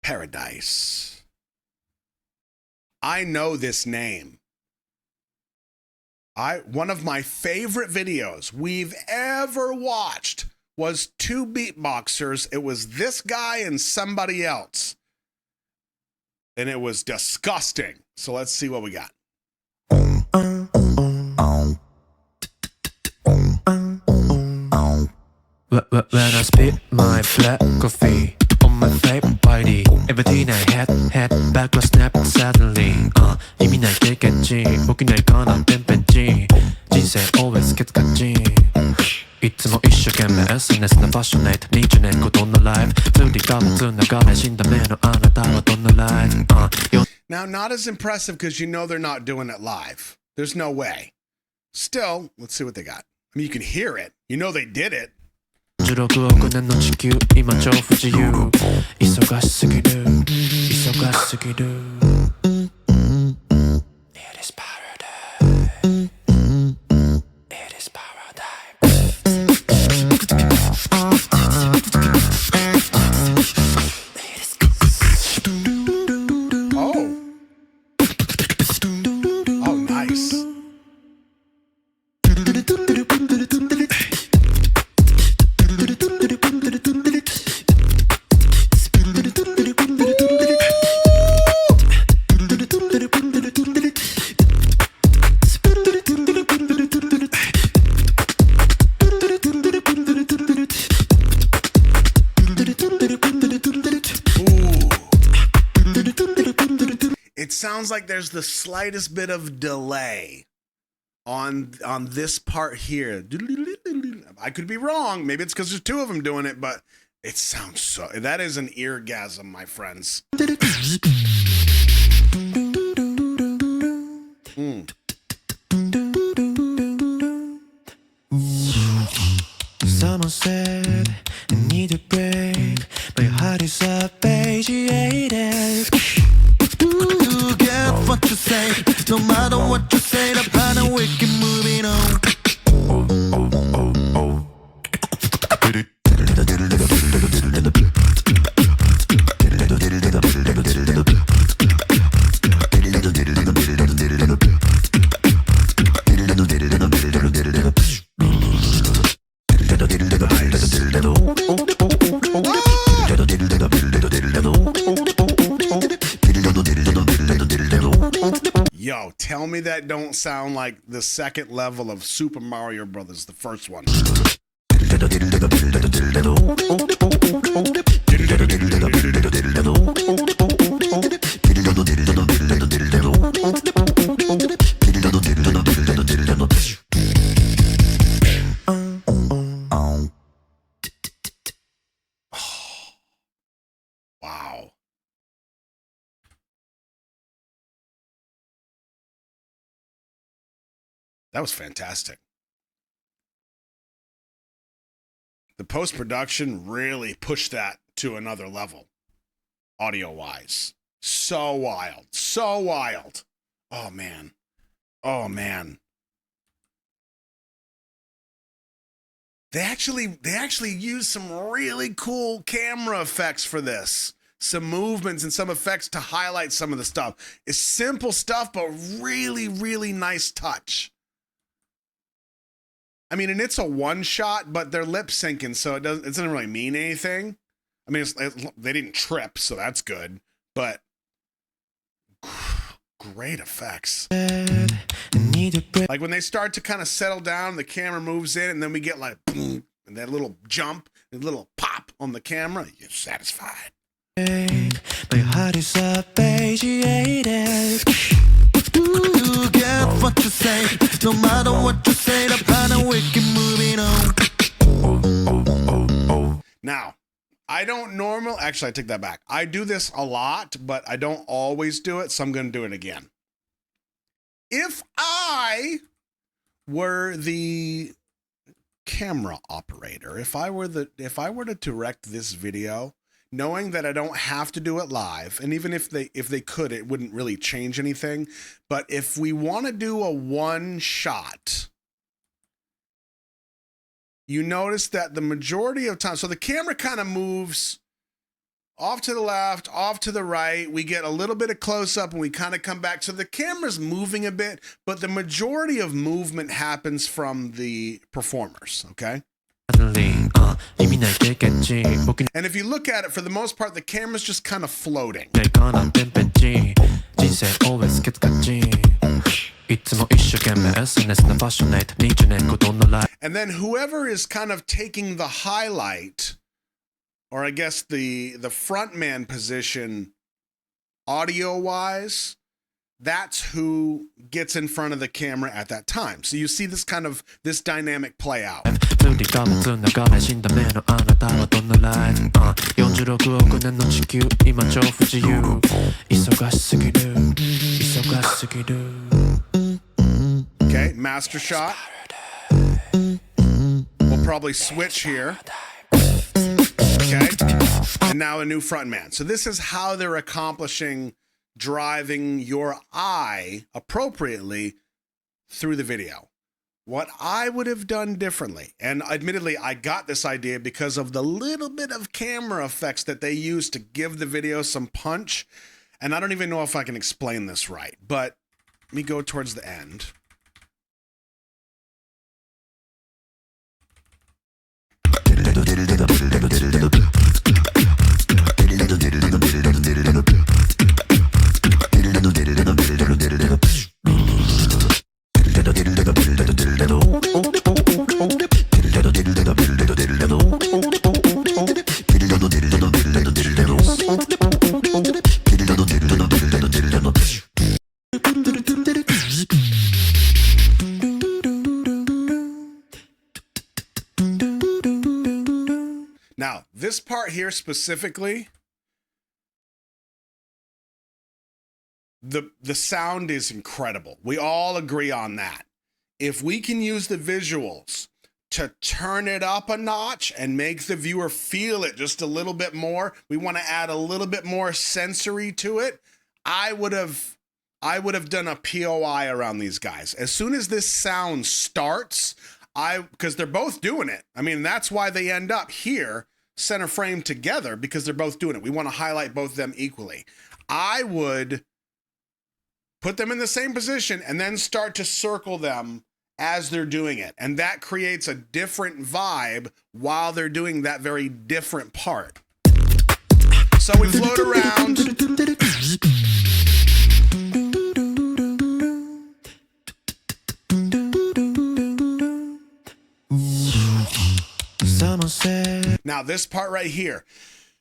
Paradise. I know this name. One of my favorite videos we've ever watched was two beatboxers. It was this guy and somebody else. And it was disgusting. So let's see what we got. When I spit my black coffee on my vape body, everything I had back was snapped suddenly.意味ない経験値起きないかな天変地人生 always ケツカチンいつも一生懸命 SNS なパッショネート20年後どんなライフ釣りが持つ流れ死んだ目のあなたはどんなライフ Now, not as impressive because you know they're not doing it live. There's no way. Still, let's see what they got. I mean, you can hear it. You know they did it. 16億年の地球今超不自由忙しすぎる忙しすぎる It is paradise It is paradise Oh, nice. It sounds like there's the slightest bit of delay on this part here. I could be wrong. Maybe it's because there's two of them doing it, but it sounds so... That is an eargasm, my friends. Someone said I need a break My heart is upaged You get what you say No matter what you say The plan we keep moving on Yo, tell me that don't sound like the second level of Super Mario Brothers, the first one. Wow. That was fantastic. The post-production really pushed that to another level, audio-wise. So wild. So wild. Oh, man. Oh, man. They actually used some really cool camera effects for this. Some movements and some effects to highlight some of the stuff. It's simple stuff, but really, really nice touch. I mean, and it's a one shot, but they're lip syncing, so it doesn't really mean anything. I mean, they didn't trip, so that's good. But great effects. Like when they start to kind of settle down, the camera moves in, and then we get like boom, and that little jump, a little pop on the camera. You're satisfied. My heart is upaged You get what you say No matter what you say The plan we keep moving on Now, I don't actually I take that back. I do this a lot, but I don't always do it, so I'm going to do it again. If I were the camera operator, if I were to direct this video, knowing that I don't have to do it live, and even if they could, it wouldn't really change anything. But if we want to do a one shot, you notice that the majority of time, so the camera kind of moves off to the left, off to the right. We get a little bit of close up and we kind of come back. So the camera's moving a bit, but the majority of movement happens from the performers, okay? And if you look at it, for the most part, the camera's just kind of floating. And then whoever is kind of taking the highlight, or I guess the frontman position audio-wise, that's who gets in front of the camera at that time. So you see this kind of, this dynamic play out. Okay, master shot. We'll probably switch here. Okay, and now a new frontman. So this is how they're accomplishing driving your eye appropriately through the video. What I would have done differently, and admittedly, I got this idea because of the little bit of camera effects that they use to give the video some punch. And I don't even know if I can explain this right, but let me go towards the end. Now, this part here specifically, the sound is incredible. We all agree on that. If we can use the visuals to turn it up a notch and make the viewer feel it just a little bit more, we want to add a little bit more sensory to it. I would have done a POI around these guys. As soon as this sound starts, because they're both doing it. I mean, that's why they end up here, center frame together, because they're both doing it. We want to highlight both of them equally. I would put them in the same position and then start to circle them as they're doing it. And that creates a different vibe while they're doing that very different part. So we float around. Now this part right here,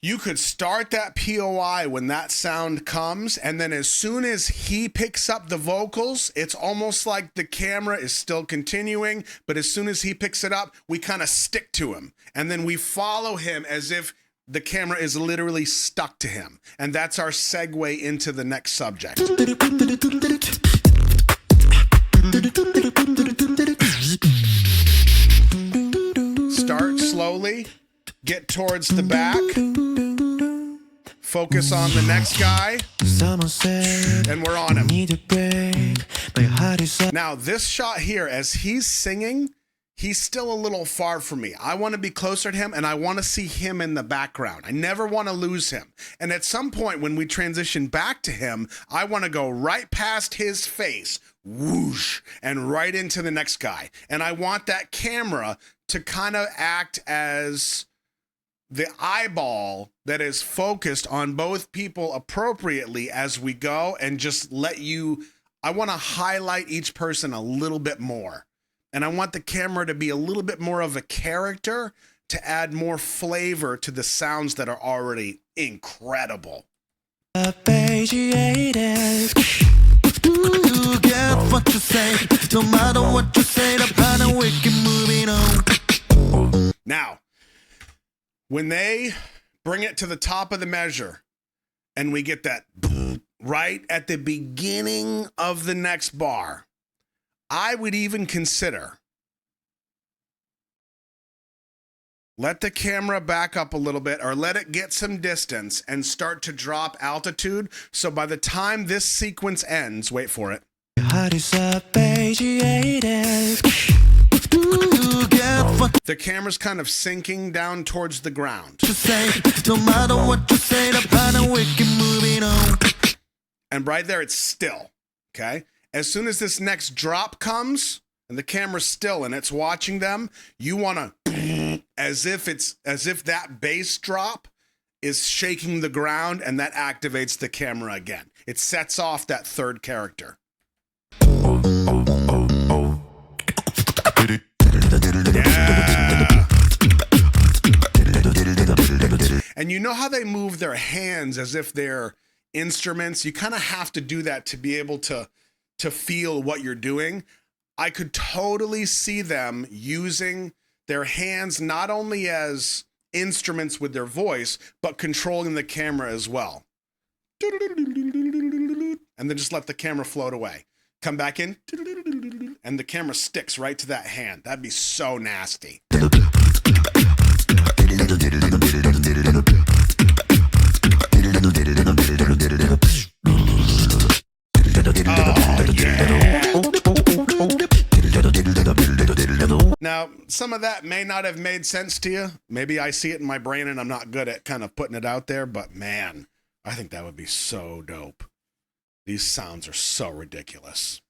you could start that POI when that sound comes, and then as soon as he picks up the vocals, it's almost like the camera is still continuing, but as soon as he picks it up, we kind of stick to him, and then we follow him as if the camera is literally stuck to him, and that's our segue into the next subject. Start slowly, get towards the back, focus on the next guy, and we're on him. Now this shot here, as he's singing, he's still a little far from me. I want to be closer to him, and I want to see him in the background. I never want to lose him. And at some point when we transition back to him, I want to go right past his face, whoosh, and right into the next guy. And I want that camera to kind of act as the eyeball that is focused on both people appropriately as we go, and just let you, I want to highlight each person a little bit more. And I want the camera to be a little bit more of a character to add more flavor to the sounds that are already incredible. You get what you say, no matter what you say, the pattern we keep moving on. Now, when they bring it to the top of the measure and we get that right at the beginning of the next bar, I would even consider, let the camera back up a little bit, or let it get some distance and start to drop altitude. So by the time this sequence ends, wait for it. what The camera's kind of sinking down towards the ground. you say. Don't matter what you say, the pattern we keep moving on. And right there, it's still. Okay? As soon as this next drop comes and the camera's still and it's watching them, you want to as if that bass drop is shaking the ground, and that activates the camera again. It sets off that third character. Yeah. And you know how they move their hands as if they're instruments? You kind of have to do that to be able to feel what you're doing. I could totally see them using their hands not only as instruments with their voice, but controlling the camera as well. And then just let the camera float away. Come back in, and the camera sticks right to that hand. That'd be so nasty. Oh, yeah. Now, some of that may not have made sense to you. Maybe I see it in my brain and I'm not good at kind of putting it out there, but man, I think that would be so dope. These sounds are so ridiculous.